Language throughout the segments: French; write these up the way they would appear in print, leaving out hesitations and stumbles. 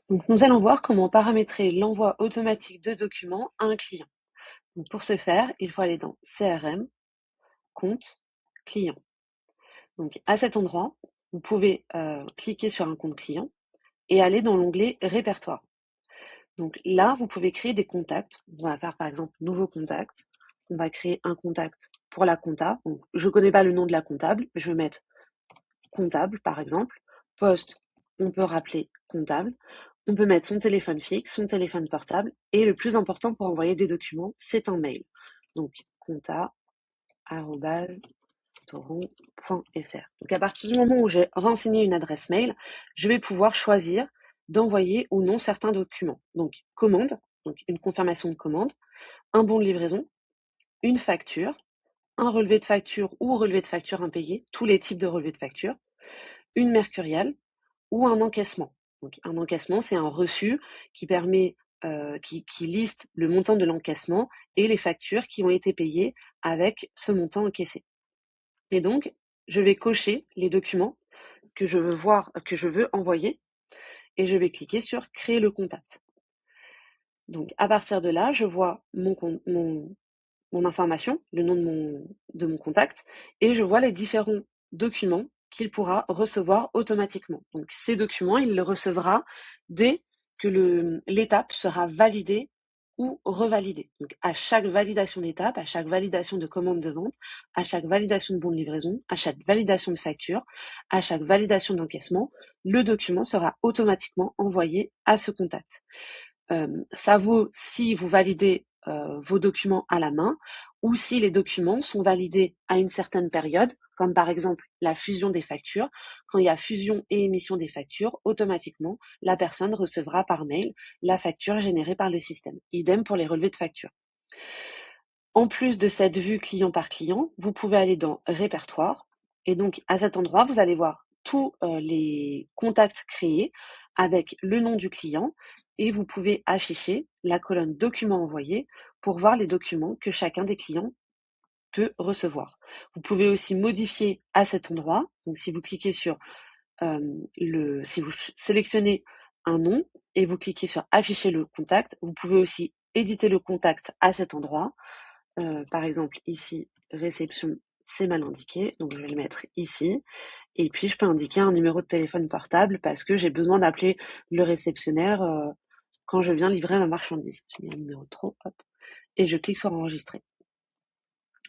Donc, nous allons voir comment paramétrer l'envoi automatique de documents à un client. Donc, pour ce faire, il faut aller dans CRM, compte, client. Donc, à cet endroit, vous pouvez cliquer sur un compte client et aller dans l'onglet répertoire. Donc là, vous pouvez créer des contacts. On va faire par exemple nouveau contact. On va créer un contact pour la compta. Donc, je ne connais pas le nom de la comptable, je vais mettre comptable par exemple. Poste, on peut rappeler comptable. On peut mettre son téléphone fixe, son téléphone portable. Et le plus important pour envoyer des documents, c'est un mail. Donc compta@toron.fr. Donc à partir du moment où j'ai renseigné une adresse mail, je vais pouvoir choisir d'envoyer ou non certains documents. Donc commande, donc une confirmation de commande, un bon de livraison, une facture, un relevé de facture ou relevé de facture impayé, tous les types de relevés de facture, une mercuriale ou un encaissement. Donc un encaissement, c'est un reçu qui permet qui liste le montant de l'encaissement et les factures qui ont été payées avec ce montant encaissé. Et donc, je vais cocher les documents que je veux voir, que je veux envoyer, et je vais cliquer sur créer le contact. Donc, à partir de là, je vois mon information, le nom de mon contact, et je vois les différents documents qu'il pourra recevoir automatiquement. Donc, ces documents, il les recevra dès que l'étape sera validée ou revalidée. Donc, à chaque validation d'étape, à chaque validation de commande de vente, à chaque validation de bon de livraison, à chaque validation de facture, à chaque validation d'encaissement, le document sera automatiquement envoyé à ce contact. Ça vaut si vous validez vos documents à la main ou si les documents sont validés à une certaine période, comme par exemple la fusion des factures. Quand il y a fusion et émission des factures, automatiquement, la personne recevra par mail la facture générée par le système. Idem pour les relevés de facture. En plus de cette vue client par client, vous pouvez aller dans répertoire et donc à cet endroit, vous allez voir tous les contacts créés avec le nom du client et vous pouvez afficher la colonne documents envoyés pour voir les documents que chacun des clients peut recevoir. Vous pouvez aussi modifier à cet endroit. Donc si vous cliquez sur si vous sélectionnez un nom et vous cliquez sur afficher le contact, vous pouvez aussi éditer le contact à cet endroit. Par exemple ici, réception, c'est mal indiqué, donc je vais le mettre ici. Et puis je peux indiquer un numéro de téléphone portable parce que j'ai besoin d'appeler le réceptionnaire quand je viens livrer ma marchandise. J'ai mis un numéro trop, hop, et je clique sur enregistrer.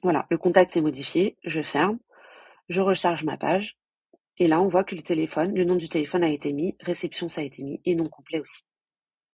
Voilà, le contact est modifié, je ferme, je recharge ma page, et là on voit que le nom du téléphone a été mis, réception ça a été mis, et nom complet aussi.